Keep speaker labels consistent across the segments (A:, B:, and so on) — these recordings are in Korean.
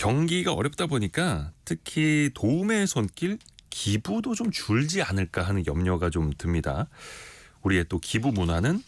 A: 경기가 어렵다 보니까 특히 도움의 손길, 기부도 좀 줄지 않을까 하는 염려가 좀 듭니다. 우리의 또 기부 문화는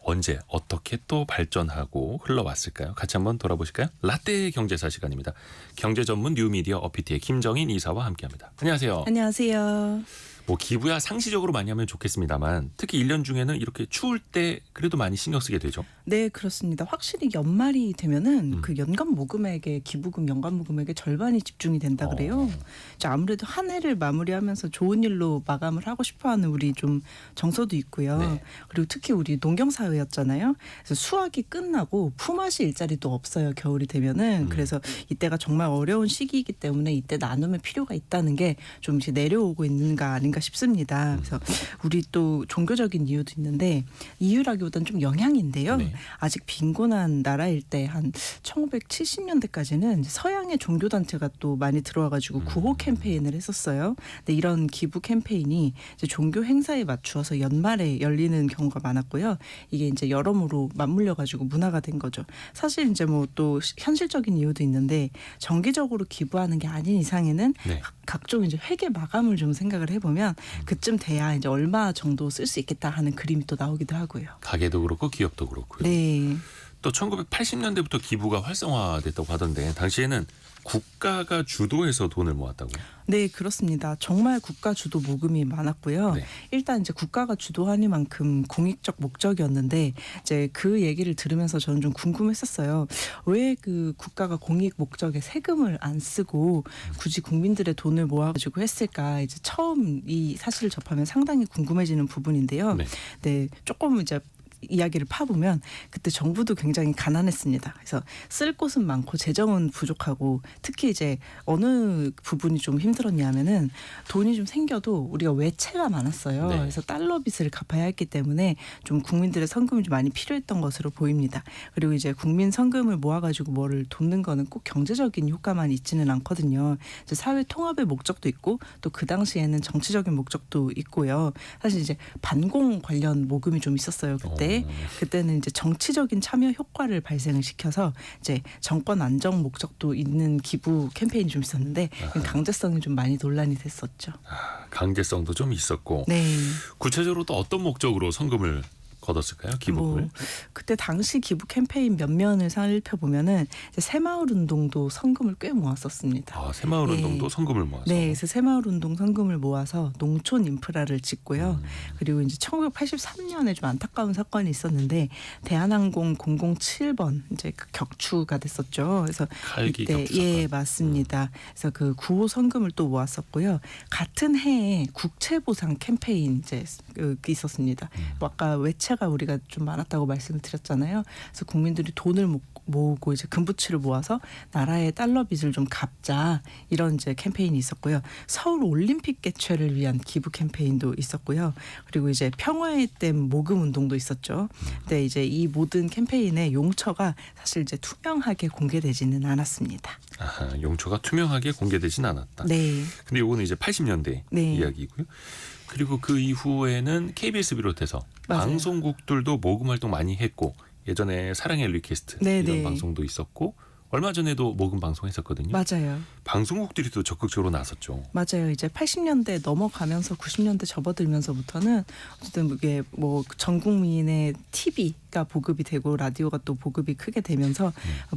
A: 언제 어떻게 또 발전하고 흘러왔을까요? 같이 한번 돌아보실까요? 라떼 경제사 시간입니다. 경제 전문 뉴미디어 어피티의 김정인 이사와 함께합니다. 안녕하세요.
B: 안녕하세요.
A: 뭐 기부야 상시적으로 많이 하면 좋겠습니다만 특히 1년 중에는 이렇게 추울 때 그래도 많이 신경 쓰게 되죠.
B: 네, 그렇습니다. 확실히 연말이 되면은 그 연간 모금액의 기부금 연간 모금액의 절반이 집중이 된다 그래요. 이제 아무래도 한 해를 마무리하면서 좋은 일로 마감을 하고 싶어하는 우리 좀 정서도 있고요.
A: 네.
B: 그리고 특히 우리 농경사회였잖아요. 그래서 수확이 끝나고 품앗이 일자리도 없어요. 겨울이 되면은. 그래서 이때가 정말 어려운 시기이기 때문에 이때 나눔의 필요가 있다는 게 좀 이제 내려오고 있는가 아닌가 싶습니다. 그래서 우리 또 종교적인 이유도 있는데 이유라기보다는 좀 영향인데요.
A: 네.
B: 아직 빈곤한 나라일 때 한 1970년대까지는 서양의 종교단체가 또 많이 들어와가지고 구호 캠페인을 했었어요. 근데 이런 기부 캠페인이 이제 종교 행사에 맞추어서 연말에 열리는 경우가 많았고요. 이게 이제 여러모로 맞물려가지고 문화가 된 거죠. 사실 이제 뭐 또 현실적인 이유도 있는데 정기적으로 기부하는 게 아닌 이상에는
A: 네.
B: 각종 이제 회계 마감을 좀 생각을 해보면 그쯤 돼야 이제 얼마 정도 쓸 수 있겠다 하는 그림이 또 나오기도 하고요.
A: 가게도 그렇고 기업도 그렇고요.
B: 네.
A: 또 1980년대부터 기부가 활성화됐다고 하던데 당시에는 국가가 주도해서 돈을 모았다고요?
B: 네, 그렇습니다. 정말 국가 주도 모금이 많았고요.
A: 네.
B: 일단 이제 국가가 주도하니만큼 공익적 목적이었는데 이제 그 얘기를 들으면서 저는 좀 궁금했었어요. 왜 그 국가가 공익 목적에 세금을 안 쓰고 굳이 국민들의 돈을 모아가지고 했을까? 이제 처음 이 사실을 접하면 상당히 궁금해지는 부분인데요.
A: 네.
B: 네, 조금 이제 이야기를 파보면 그때 정부도 굉장히 가난했습니다. 그래서 쓸 곳은 많고 재정은 부족하고 특히 이제 어느 부분이 좀 힘들었냐면은 돈이 좀 생겨도 우리가 외채가 많았어요.
A: 네.
B: 그래서 달러 빚을 갚아야 했기 때문에 좀 국민들의 성금이 좀 많이 필요했던 것으로 보입니다. 그리고 이제 국민 성금을 모아가지고 뭐를 돕는 거는 꼭 경제적인 효과만 있지는 않거든요. 이제 사회 통합의 목적도 있고 또 그 당시에는 정치적인 목적도 있고요. 사실 이제 반공 관련 모금이 좀 있었어요. 그때는 이제 정치적인 참여 효과를 발생을 시켜서 이제 정권 안정 목적도 있는 기부 캠페인이 좀 있었는데 강제성이 좀 많이 논란이 됐었죠.
A: 강제성도 좀 있었고
B: 네.
A: 구체적으로 또 어떤 목적으로 성금을 거뒀을까요? 기부금을?
B: 그때 당시 기부 캠페인 면면을 살펴보면은 이제 새마을 운동도 성금을 꽤 모았었습니다.
A: 아, 새마을
B: 예.
A: 운동도 성금을 모아서.
B: 네, 그래서 새마을 운동 성금을 모아서 농촌 인프라를 짓고요. 그리고 이제 1983년에 좀 안타까운 사건이 있었는데 대한항공 007번 이제 그 격추가 됐었죠. 그래서
A: 칼기
B: 이때
A: 격추
B: 예,
A: 사건.
B: 맞습니다. 그래서 그 구호 성금을 또 모았었고요. 같은 해에 국채 보상 캠페인 이제 있었습니다. 아까 외채가 우리가 좀 많았다고 말씀을 드렸잖아요. 그래서 국민들이 돈을 모으고 이제 금부치를 모아서 나라의 달러 빚을 좀 갚자 이런 이제 캠페인이 있었고요. 서울 올림픽 개최를 위한 기부 캠페인도 있었고요. 그리고 이제 평화의 댐 모금 운동도 있었죠. 근데 이제 이 모든 캠페인의 용처가 사실 이제 투명하게 공개되지는 않았습니다.
A: 아하, 용처가 투명하게 공개되진 않았다.
B: 네.
A: 근데 요거는 이제 80년대
B: 네.
A: 이야기고요. 그리고 그 이후에는 KBS 비롯해서
B: 맞아요.
A: 방송국들도 모금 활동 많이 했고 예전에 사랑의 리퀘스트
B: 네,
A: 이런
B: 네.
A: 방송도 있었고 얼마 전에도 모금 방송 했었거든요.
B: 맞아요.
A: 방송국들이 또 적극적으로 나섰죠.
B: 맞아요. 이제 80년대 넘어가면서 90년대 접어들면서부터는 어쨌든 이게 뭐 전 국민의 TV가 보급이 되고 라디오가 또 보급이 크게 되면서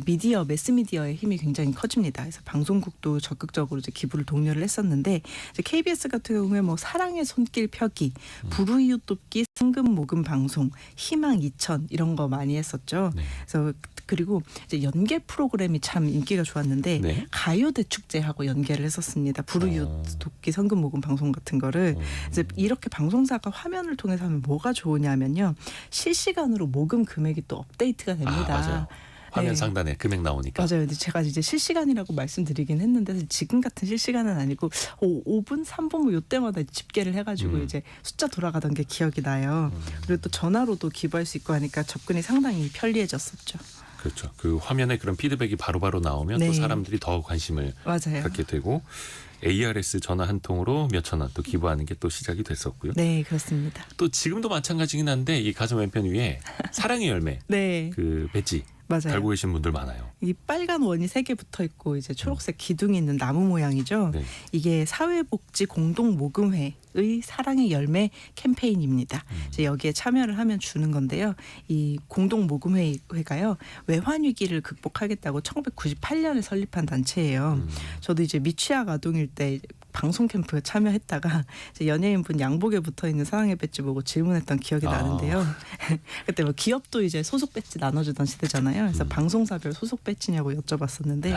B: 미디어, 매스미디어의 힘이 굉장히 커집니다. 그래서 방송국도 적극적으로 이제 기부를 독려를 했었는데 이제 KBS 같은 경우에 뭐 사랑의 손길 펴기, 불우이웃 돕기, 상금 모금 방송, 희망 2000 이런 거 많이 했었죠.
A: 네.
B: 그래서 그리고 이제 연계 프로그램이 참 인기가 좋았는데
A: 네.
B: 가요대 축제하고 연계를 했었습니다. 불우이웃 돕기 성금 모금 방송 같은 거를 이제 이렇게 방송사가 화면을 통해서 하면 뭐가 좋으냐면요. 실시간으로 모금 금액이 또 업데이트가 됩니다.
A: 맞아요. 화면
B: 네.
A: 상단에 금액 나오니까.
B: 맞아요. 근데 제가 이제 실시간이라고 말씀드리긴 했는데 지금 같은 실시간은 아니고 5분, 3분 뭐 이때마다 집계를 해가지고 이제 숫자 돌아가던 게 기억이 나요. 그리고 또 전화로도 기부할 수 있고 하니까 접근이 상당히 편리해졌었죠.
A: 그렇죠. 그 화면에 그런 피드백이 바로바로 나오면
B: 네.
A: 또 사람들이 더 관심을
B: 맞아요.
A: 갖게 되고 ARS 전화 한 통으로 몇천 원 또 기부하는 게 또 시작이 됐었고요.
B: 네, 그렇습니다.
A: 또 지금도 마찬가지긴 한데 이 가슴 왼편 위에 사랑의 열매
B: 네.
A: 그 배지
B: 맞아요.
A: 달고 계신 분들 많아요.
B: 이 빨간 원이 3개 붙어 있고 이제 초록색 기둥이 있는 나무 모양이죠.
A: 네.
B: 이게 사회복지 공동모금회의 사랑의 열매 캠페인입니다. 이제 여기에 참여를 하면 주는 건데요. 이 공동모금회가요. 외환 위기를 극복하겠다고 1998년에 설립한 단체예요. 저도 이제 미취학 아동일 때 방송 캠프에 참여했다가 이제 연예인분 양복에 붙어 있는 사랑의 배지 보고 질문했던 기억이 나는데요. 그때 뭐 기업도 이제 소속 배지 나눠주던 시대잖아요. 그래서 방송사별 소속 배지냐고 여쭤봤었는데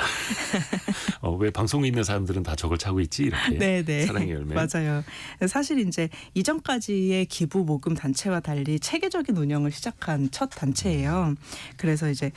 A: 왜 방송에 있는 사람들은 다 저걸 차고 있지? 이렇게.
B: 네네.
A: 사랑의 열매.
B: 맞아요. 사실 이제 이전까지의 기부 모금 단체와 달리 체계적인 운영을 시작한 첫 단체예요. 그래서 이제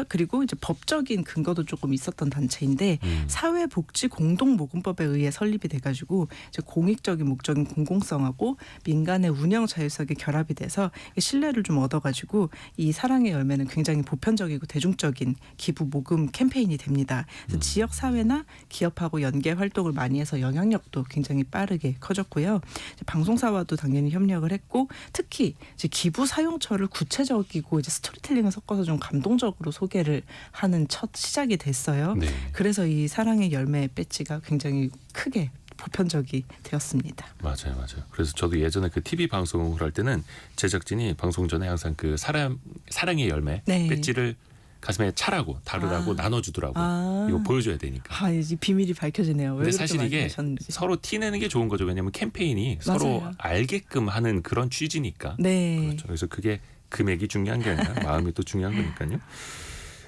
B: 그리고 이제 법적인 근거도 조금 있었던 단체인데 사회복지 공동모금법에 의해 설립이 돼가지고 이제 공익적인 목적인 공공성하고 민간의 운영 자율성이 결합이 돼서 신뢰를 좀 얻어가지고 이 사랑의 열매는 굉장히 보편적이고 대중적인 기부 모금 캠페인이 됩니다. 그래서 지역 사회나 기업하고 연계 활동을 많이 해서 영향력도 굉장히 빠르게 커졌고요. 이제 방송사와도 당연히 협력을 했고 특히 이제 기부 사용처를 구체적이고 이제 스토리텔링을 섞어서 좀 감동적으로 소개를 하는 첫 시작이 됐어요.
A: 네.
B: 그래서 이 사랑의 열매 배지가 굉장히 크게 보편적이 되었습니다.
A: 맞아요. 그래서 저도 예전에 그 TV 방송을 할 때는 제작진이 방송 전에 항상 그 사랑의 열매
B: 네.
A: 배지를 가슴에 차라고 다르라고 나눠주더라고요. 이거 보여줘야 되니까.
B: 이 비밀이 밝혀지네요. 왜
A: 근데
B: 그렇게
A: 사실 이게
B: 말씀하셨는지.
A: 서로 티내는 게 좋은 거죠. 왜냐하면 캠페인이 서로
B: 맞아요.
A: 알게끔 하는 그런 취지니까.
B: 네.
A: 그렇죠. 그래서 그게 금액이 중요한 게 아니라 마음이 또 중요한 거니까요.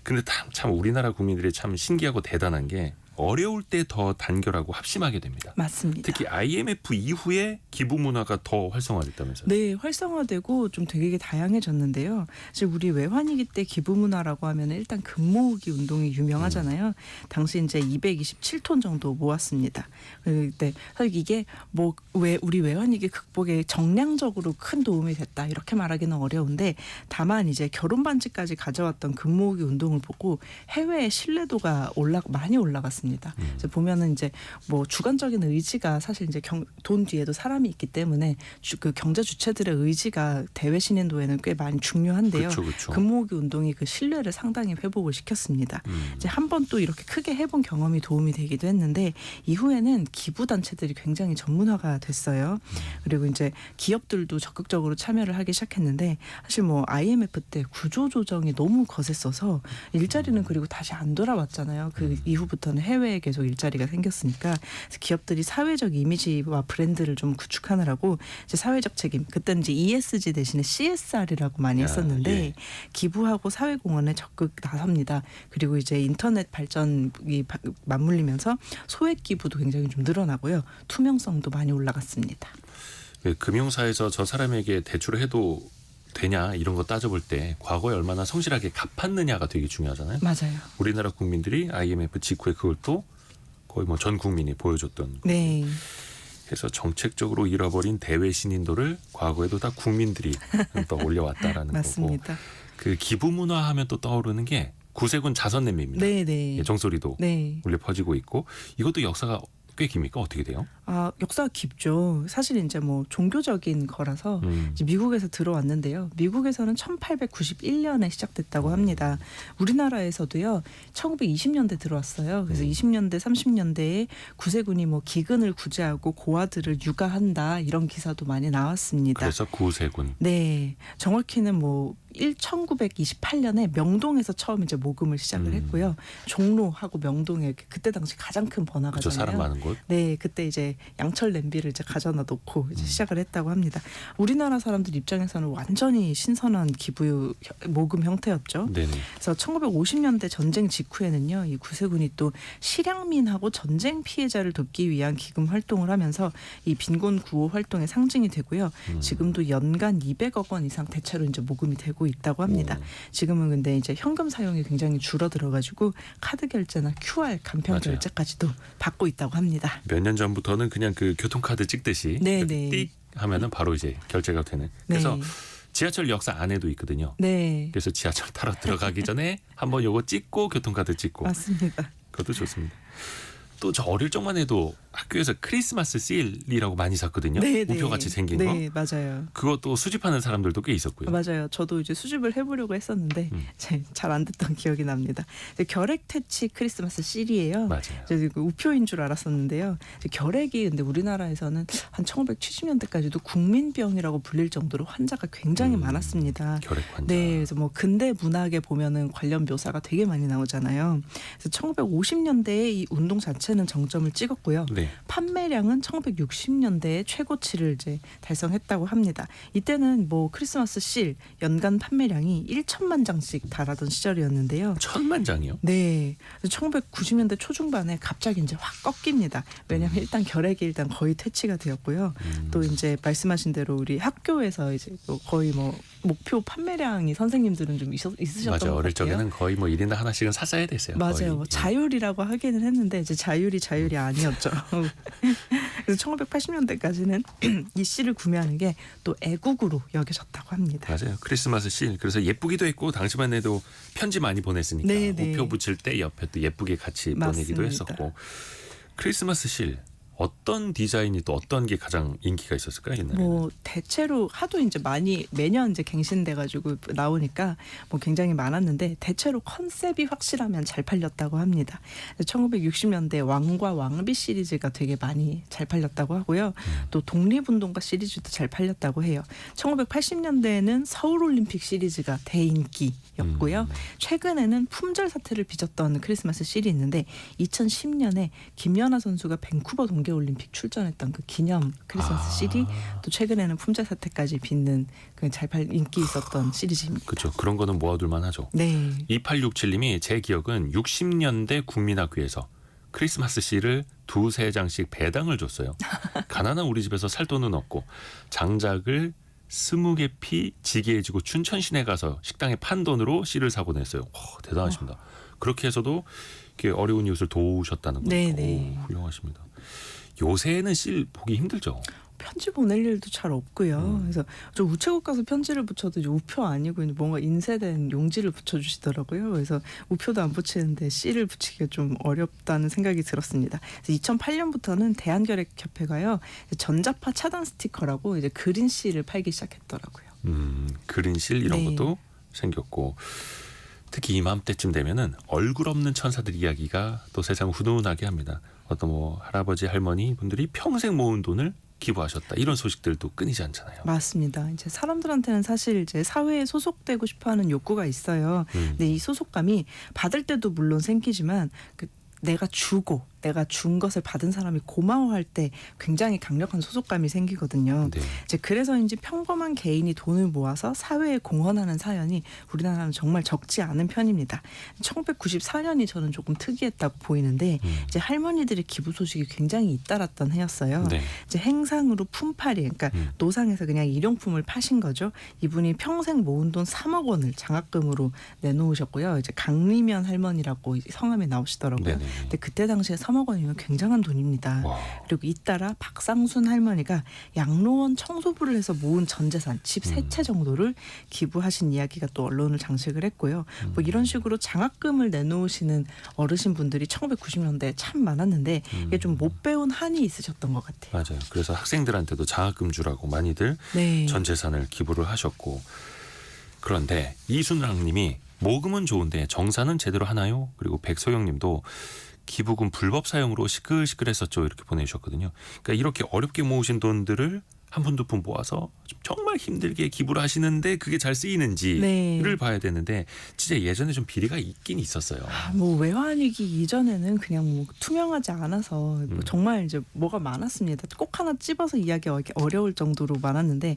A: 근데 참 우리나라 국민들이 참 신기하고 대단한 게 어려울 때 더 단결하고 합심하게 됩니다.
B: 맞습니다.
A: 특히 IMF 이후에 기부 문화가 더 활성화됐다면서요.
B: 네, 활성화되고 좀 되게 다양해졌는데요. 사실 우리 외환위기 때 기부 문화라고 하면 일단 금모으기 운동이 유명하잖아요. 당시 이제 227톤 정도 모았습니다. 그때 사실 이게 뭐 왜 우리 외환위기 극복에 정량적으로 큰 도움이 됐다 이렇게 말하기는 어려운데 다만 이제 결혼 반지까지 가져왔던 금모으기 운동을 보고 해외의 신뢰도가 많이 올라갔습니다. 그래서 보면은 이제 뭐 주관적인 의지가 사실 이제 돈 뒤에도 사람이 있기 때문에 그 경제 주체들의 의지가 대외 신인도에는 꽤 많이 중요한데요.
A: 그렇죠.
B: 금모으기 운동이 그 신뢰를 상당히 회복을 시켰습니다. 이제 한 번 또 이렇게 크게 해본 경험이 도움이 되기도 했는데 이후에는 기부 단체들이 굉장히 전문화가 됐어요. 그리고 이제 기업들도 적극적으로 참여를 하기 시작했는데 사실 뭐 IMF 때 구조 조정이 너무 거셌어서 일자리는 그리고 다시 안 돌아왔잖아요. 그 이후부터는 해외에 계속 일자리가 생겼으니까 그래서 기업들이 사회적 이미지와 브랜드를 좀 구축하느라고 이제 사회적 책임 그때는 이제 ESG 대신에 CSR이라고 많이 했었는데
A: 예.
B: 기부하고 사회공헌에 적극 나섭니다. 그리고 이제 인터넷 발전이 맞물리면서 소액 기부도 굉장히 좀 늘어나고요. 투명성도 많이 올라갔습니다.
A: 금융사에서 저 사람에게 대출을 해도 되냐 이런 거 따져볼 때 과거에 얼마나 성실하게 갚았느냐가 되게 중요하잖아요.
B: 맞아요.
A: 우리나라 국민들이 IMF 직후에 그걸 또 거의 뭐 전 국민이 보여줬던.
B: 네.
A: 해서 정책적으로 잃어버린 대외 신인도를 과거에도 다 국민들이 또 올려왔다라는
B: 맞습니다.
A: 거고. 그 기부 문화하면 또 떠오르는 게 구세군 자선 냄비입니다.
B: 네네.
A: 예, 종소리도
B: 네.
A: 울려 퍼지고 있고 이것도 역사가 꽤 깁니까? 어떻게 돼요?
B: 역사가 깊죠. 사실 이제 뭐 종교적인 거라서 이제 미국에서 들어왔는데요. 미국에서는 1891년에 시작됐다고 합니다. 우리나라에서도요. 1920년대 들어왔어요. 그래서 20년대, 30년대에 구세군이 뭐 기근을 구제하고 고아들을 육아한다 이런 기사도 많이 나왔습니다.
A: 그래서 구세군.
B: 네, 정확히는 뭐 1928년에 명동에서 처음 이제 모금을 시작을 했고요. 종로하고 명동에 그때 당시 가장 큰
A: 그렇죠.
B: 번화가잖아요.
A: 사람 많은 곳.
B: 네, 그때 이제 양철 냄비를 이제 가져다 놓고 이제 시작을 했다고 합니다. 우리나라 사람들 입장에서는 완전히 신선한 기부 모금 형태였죠.
A: 네네.
B: 그래서 1950년대 전쟁 직후에는요, 이 구세군이 또 실향민하고 전쟁 피해자를 돕기 위한 기금 활동을 하면서 이 빈곤 구호 활동의 상징이 되고요. 지금도 연간 200억 원 이상 대체로 이제 모금이 되고 있다고 합니다. 지금은 근데 이제 현금 사용이 굉장히 줄어들어가지고 카드 결제나 QR 간편
A: 맞아요.
B: 결제까지도 받고 있다고 합니다.
A: 몇 년 전부터는 그냥 그 교통카드 찍듯이
B: 네네.
A: 띡 하면은 바로 이제 결제가 되는. 그래서 지하철 역사 안에도 있거든요.
B: 네.
A: 그래서 지하철 타러 들어가기 전에 한번 요거 찍고 교통카드 찍고.
B: 맞습니다.
A: 그것도 좋습니다. 또 저 어릴 적만 해도 학교에서 크리스마스 세일이라고 많이 샀거든요.
B: 네, 네.
A: 우표 같이 생긴 거.
B: 네, 맞아요.
A: 그것도 수집하는 사람들도 꽤 있었고요.
B: 맞아요. 저도 이제 수집을 해보려고 했었는데 잘 안 됐던 기억이 납니다. 이제 결핵 퇴치 크리스마스 실이에요.
A: 맞아요.
B: 이제 그 우표인 줄 알았었는데요. 이제 결핵이 근데 우리나라에서는 한 1970년대까지도 국민병이라고 불릴 정도로 환자가 굉장히 많았습니다.
A: 결핵 환자.
B: 네, 그래서 뭐 근대 문학에 보면은 관련 묘사가 되게 많이 나오잖아요. 그래서 1950년대에 이 운동 자체는 정점을 찍었고요.
A: 네.
B: 판매량은 1960년대에 최고치를 이제 달성했다고 합니다. 이때는 뭐 크리스마스 실 연간 판매량이 1천만 장씩 달하던 시절이었는데요.
A: 1000만 장이요.
B: 네, 1990년대 초중반에 갑자기 이제 확 꺾입니다. 왜냐하면 일단 결핵이 일단 거의 퇴치가 되었고요. 또 이제 말씀하신 대로 우리 학교에서 이제 또 거의 뭐 목표 판매량이 선생님들은 좀 있으셨던
A: 맞아요.
B: 것
A: 어릴
B: 같아요.
A: 적에는 거의 뭐 1인당 하나씩은 샀어야 됐어요.
B: 맞아요.
A: 거의.
B: 뭐 자율이라고 하기는 했는데 이제 자율이 아니었죠. 그래서 1980년대까지는 이 씨를 구매하는 게 또 애국으로 여겨졌다고 합니다.
A: 맞아요. 크리스마스 실. 그래서 예쁘기도 했고 당시만 해도 편지 많이 보냈으니까
B: 네, 네.
A: 우표 붙일 때 옆에 또 예쁘게 같이
B: 맞습니다.
A: 보내기도 했었고. 크리스마스 실 어떤 디자인이 또 어떤 게 가장 인기가 있었을까요? 옛날에는.
B: 뭐 대체로 하도 이제 많이 매년 이제 갱신돼 가지고 나오니까 뭐 굉장히 많았는데 대체로 컨셉이 확실하면 잘 팔렸다고 합니다. 1960년대 왕과 왕비 시리즈가 되게 많이 잘 팔렸다고 하고요. 또 독립운동가 시리즈도 잘 팔렸다고 해요. 1980년대에는 서울올림픽 시리즈가 대인기였고요. 최근에는 품절 사태를 빚었던 크리스마스 실이 있는데 2010년에 김연아 선수가 밴쿠버 동계올림픽 출전했던 그 기념 크리스마스 실이 또 최근에는 품절 사태까지 빚는 그 잘 팔 인기 있었던 시리즈입니다.
A: 그렇죠. 그런 거는 모아둘 만하죠.
B: 네.
A: 2867님이 제 기억은 60년대 국민학교에서 크리스마스 실을 2-3장씩 배당을 줬어요. 가난한 우리 집에서 살 돈은 없고 장작을 20개 피 지게해지고 춘천 시내 가서 식당에 판 돈으로 실을 사곤 했어요. 와, 대단하십니다. 그렇게 해서도 이렇게 어려운 이웃을 도우셨다는 거.
B: 네네.
A: 훌륭하십니다. 요새는 실 보기 힘들죠.
B: 편지 보낼 일도 잘 없고요. 그래서 저 우체국 가서 편지를 붙여도 이제 우표 아니고 이제 뭔가 인쇄된 용지를 붙여주시더라고요. 그래서 우표도 안 붙이는데 씨를 붙이기가 좀 어렵다는 생각이 들었습니다. 그래서 2008년부터는 대한결핵협회가요 전자파 차단 스티커라고 이제 그린 씨를 팔기 시작했더라고요.
A: 그린 실 이런
B: 네.
A: 것도 생겼고 특히 이맘때쯤 되면은 얼굴 없는 천사들 이야기가 또 세상 훈훈하게 합니다. 어떤 뭐 할아버지 할머니 분들이 평생 모은 돈을 기부하셨다 이런 소식들도 끊이지 않잖아요.
B: 맞습니다. 이제 사람들한테는 사실 이제 사회에 소속되고 싶어하는 욕구가 있어요. 근데 이 소속감이 받을 때도 물론 생기지만 내가 준 것을 받은 사람이 고마워할 때 굉장히 강력한 소속감이 생기거든요.
A: 네.
B: 이제 그래서인지 평범한 개인이 돈을 모아서 사회에 공헌하는 사연이 우리나라는 정말 적지 않은 편입니다. 1994년이 저는 조금 특이했다고 보이는데 이제 할머니들의 기부 소식이 굉장히 잇따랐던 해였어요.
A: 네.
B: 이제 행상으로 품팔이, 그러니까 노상에서 그냥 일용품을 파신 거죠. 이분이 평생 모은 돈 3억 원을 장학금으로 내놓으셨고요. 이제 강리면 할머니라고 성함이 나오시더라고요.
A: 네네.
B: 근데 그때 당시에 3억 원이면 굉장한 돈입니다.
A: 와.
B: 그리고 잇따라 박상순 할머니가 양로원 청소부를 해서 모은 전 재산 집 3채 정도를 기부하신 이야기가 또 언론을 장식을 했고요. 뭐 이런 식으로 장학금을 내놓으시는 어르신분들이 1990년대에 참 많았는데 이게 좀 못 배운 한이 있으셨던 것 같아요.
A: 맞아요. 그래서 학생들한테도 장학금 주라고 많이들
B: 네.
A: 전 재산을 기부를 하셨고 그런데 이순랑님이 모금은 좋은데 정산은 제대로 하나요? 그리고 백소영님도 기부금 불법 사용으로 시끌시끌했었죠 이렇게 보내주셨거든요. 그러니까 이렇게 어렵게 모으신 돈들을 한 푼 두 푼 모아서 정말 힘들게 기부를 하시는데 그게 잘 쓰이는지를
B: 네.
A: 봐야 되는데 진짜 예전에 좀 비리가 있긴 있었어요.
B: 뭐 외환위기 이전에는 그냥 뭐 투명하지 않아서 뭐 정말 이제 뭐가 많았습니다. 꼭 하나 찝어서 이야기하기 어려울 정도로 많았는데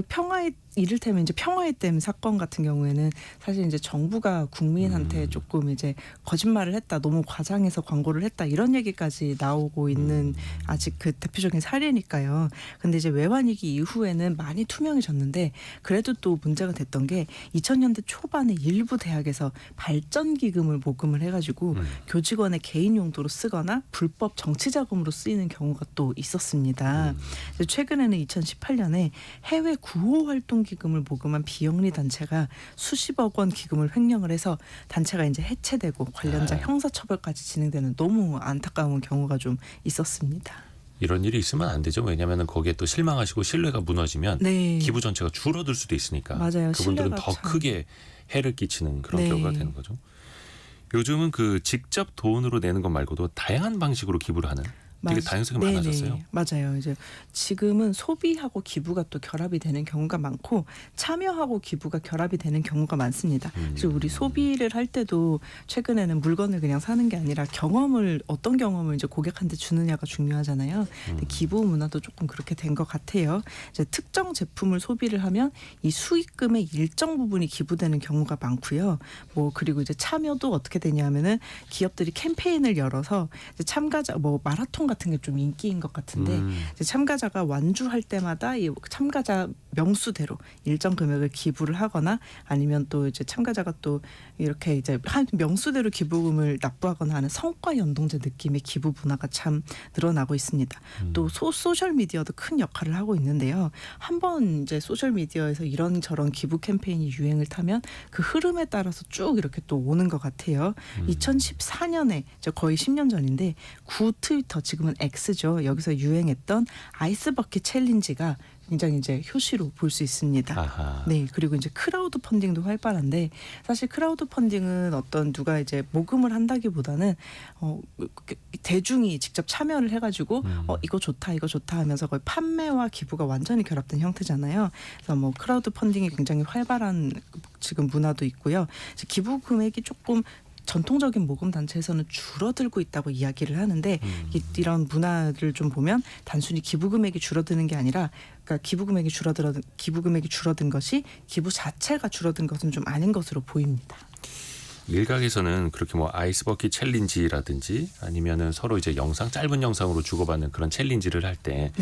B: 평화의 이를테면 이제 평화의 댐 사건 같은 경우에는 사실 이제 정부가 국민한테 조금 이제 거짓말을 했다, 너무 과장해서 광고를 했다 이런 얘기까지 나오고 있는 아직 그 대표적인 사례니까요. 근데 이제 외환 불안이기 이후에는 많이 투명해졌는데 그래도 또 문제가 됐던 게 2000년대 초반에 일부 대학에서 발전기금을 모금을 해가지고 교직원의 개인 용도로 쓰거나 불법 정치 자금으로 쓰이는 경우가 또 있었습니다. 그래서 최근에는 2018년에 해외 구호 활동 기금을 모금한 비영리 단체가 수십억 원 기금을 횡령을 해서 단체가 이제 해체되고 관련자 형사처벌까지 진행되는 너무 안타까운 경우가 좀 있었습니다.
A: 이런 일이 있으면 안 되죠. 왜냐하면 거기에 또 실망하시고 신뢰가 무너지면
B: 네.
A: 기부 전체가 줄어들 수도 있으니까
B: 맞아요.
A: 그분들은
B: 신뢰가
A: 더
B: 참.
A: 크게 해를 끼치는 그런
B: 네.
A: 결과가 되는 거죠. 요즘은 그 직접 돈으로 내는 것 말고도 다양한 방식으로 기부를 하는 되게 다양성이
B: 네네.
A: 많아졌어요.
B: 맞아요. 이제 지금은 소비하고 기부가 또 결합이 되는 경우가 많고 참여하고 기부가 결합이 되는 경우가 많습니다. 그래서 우리 소비를 할 때도 최근에는 물건을 그냥 사는 게 아니라 경험을 어떤 경험을 이제 고객한테 주느냐가 중요하잖아요. 근데 기부 문화도 조금 그렇게 된 것 같아요. 이제 특정 제품을 소비를 하면 이 수익금의 일정 부분이 기부되는 경우가 많고요. 뭐 그리고 이제 참여도 어떻게 되냐면은 기업들이 캠페인을 열어서 이제 참가자 뭐 마라톤 같은 게 좀 인기인 것 같은데 이제 참가자가 완주할 때마다 이 참가자 명수대로 일정 금액을 기부를 하거나 아니면 또 이제 참가자가 또 이렇게 이제 한 명수대로 기부금을 납부하거나 하는 성과 연동제 느낌의 기부 문화가 참 늘어나고 있습니다. 또 소셜 미디어도 큰 역할을 하고 있는데요. 한번 이제 소셜 미디어에서 이런저런 기부 캠페인이 유행을 타면 그 흐름에 따라서 쭉 이렇게 또 오는 것 같아요. 2014년에 이제 거의 10년 전인데 구 트위터 지금은 X죠. 여기서 유행했던 아이스버킷 챌린지가 굉장히 이제 효시로 볼 수 있습니다.
A: 아하.
B: 네, 그리고 이제 크라우드 펀딩도 활발한데 사실 크라우드 펀딩은 어떤 누가 이제 모금을 한다기보다는 대중이 직접 참여를 해가지고 이거 좋다 하면서 거의 판매와 기부가 완전히 결합된 형태잖아요. 그래서 뭐 크라우드 펀딩이 굉장히 활발한 지금 문화도 있고요. 기부 금액이 조금 전통적인 모금 단체에서는 줄어들고 있다고 이야기를 하는데 이런 문화를 좀 보면 단순히 기부 금액이 줄어드는 게 아니라 그러니까 기부 금액이 줄어든 것이 기부 자체가 줄어든 것은 좀 아닌 것으로 보입니다.
A: 일각에서는 그렇게 뭐 아이스버킷 챌린지라든지 아니면은 서로 이제 짧은 영상으로 주고받는 그런 챌린지를 할 때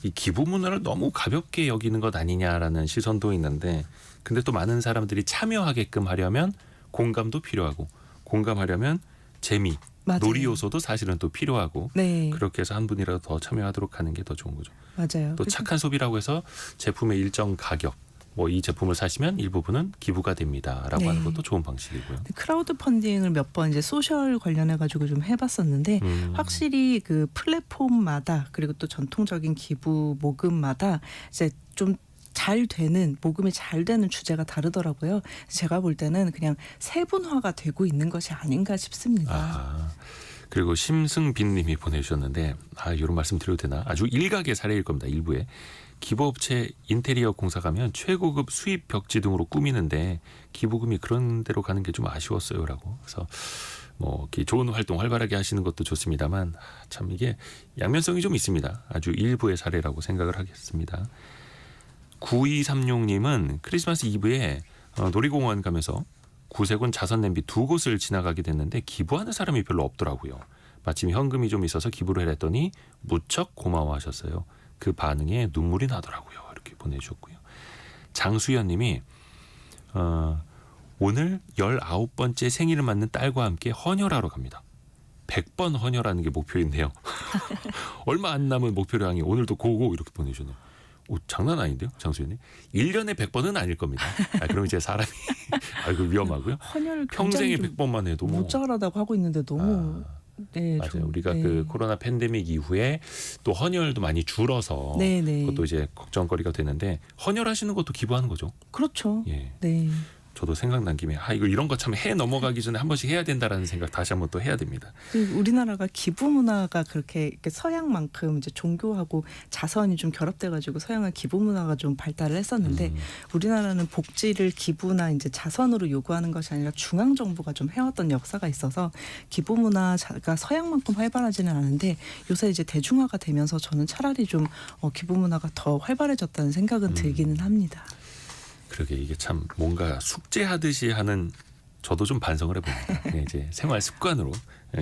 A: 이 기부 문화를 너무 가볍게 여기는 것 아니냐라는 시선도 있는데 근데 또 많은 사람들이 참여하게끔 하려면 공감도 필요하고 공감하려면 재미,
B: 맞아요.
A: 놀이 요소도 사실은 또 필요하고
B: 네,
A: 그렇게 해서 한 분이라도 더 참여하도록 하는 게 더 좋은 거죠.
B: 맞아요.
A: 또 착한 소비라고 해서 제품의 일정 가격, 뭐 이 제품을 사시면 일부분은 기부가 됩니다라고
B: 네.
A: 하는 것도 좋은 방식이고요.
B: 크라우드 펀딩을 몇 번 이제 소셜 관련해 가지고 좀 해봤었는데 확실히 그 플랫폼마다 그리고 또 전통적인 기부 모금마다 이제 좀 잘 되는 모금이 잘 되는 주제가 다르더라고요. 제가 볼 때는 그냥 세분화가 되고 있는 것이 아닌가 싶습니다.
A: 아, 그리고 심승빈님이 보내주셨는데 이런 말씀 드려도 되나? 아주 일각의 사례일 겁니다. 일부에 기부업체 인테리어 공사 가면 최고급 수입 벽지 등으로 꾸미는데 기부금이 그런 데로 가는 게 좀 아쉬웠어요라고. 그래서 뭐 이렇게 좋은 활동 활발하게 하시는 것도 좋습니다만 참 이게 양면성이 좀 있습니다. 아주 일부의 사례라고 생각을 하겠습니다. 9236님은 크리스마스 이브에 놀이공원 가면서 구세군 자선냄비 2곳을 지나가게 됐는데 기부하는 사람이 별로 없더라고요. 마침 현금이 좀 있어서 기부를 해냈더니 무척 고마워하셨어요. 그 반응에 눈물이 나더라고요. 이렇게 보내주셨고요. 장수연님이 오늘 19번째 생일을 맞는 딸과 함께 헌혈하러 갑니다. 100번 헌혈하는 게 목표인데요. 얼마 안 남은 목표량이 오늘도 고고 이렇게 보내주셨네요. 장난 아닌데요, 장수연님? 1년에 100번은 아닐 겁니다. 그럼 이제 사람이 그 위험하고요.
B: 헌혈
A: 평생에 100번만 해도 뭐
B: 모자라다고 하고 있는데 너무 네,
A: 맞아요.
B: 좀,
A: 우리가
B: 네.
A: 그 코로나 팬데믹 이후에 또 헌혈도 많이 줄어서
B: 네, 네.
A: 그것도 이제 걱정거리가 되는데 헌혈하시는 것도 기부하는 거죠.
B: 그렇죠.
A: 예.
B: 네.
A: 저도 생각난 김에 이거 이런 거 참 해 넘어가기 전에 한 번씩 해야 된다라는 생각 다시 한번 또 해야 됩니다.
B: 우리나라가 기부 문화가 그렇게 이렇게 서양만큼 이제 종교하고 자선이 좀 결합돼가지고 서양은 기부 문화가 좀 발달을 했었는데 우리나라는 복지를 기부나 이제 자선으로 요구하는 것이 아니라 중앙 정부가 좀 해왔던 역사가 있어서 기부 문화가 서양만큼 활발하지는 않은데 요새 이제 대중화가 되면서 저는 차라리 좀 기부 문화가 더 활발해졌다는 생각은 들기는 합니다.
A: 그러게 이게 참 뭔가 숙제하듯이 하는 저도 좀 반성을 해봅니다. 네, 이제 생활 습관으로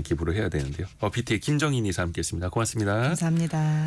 A: 기부를 해야 되는데요. BT의 김정인 이사 함께했습니다. 고맙습니다.
B: 감사합니다.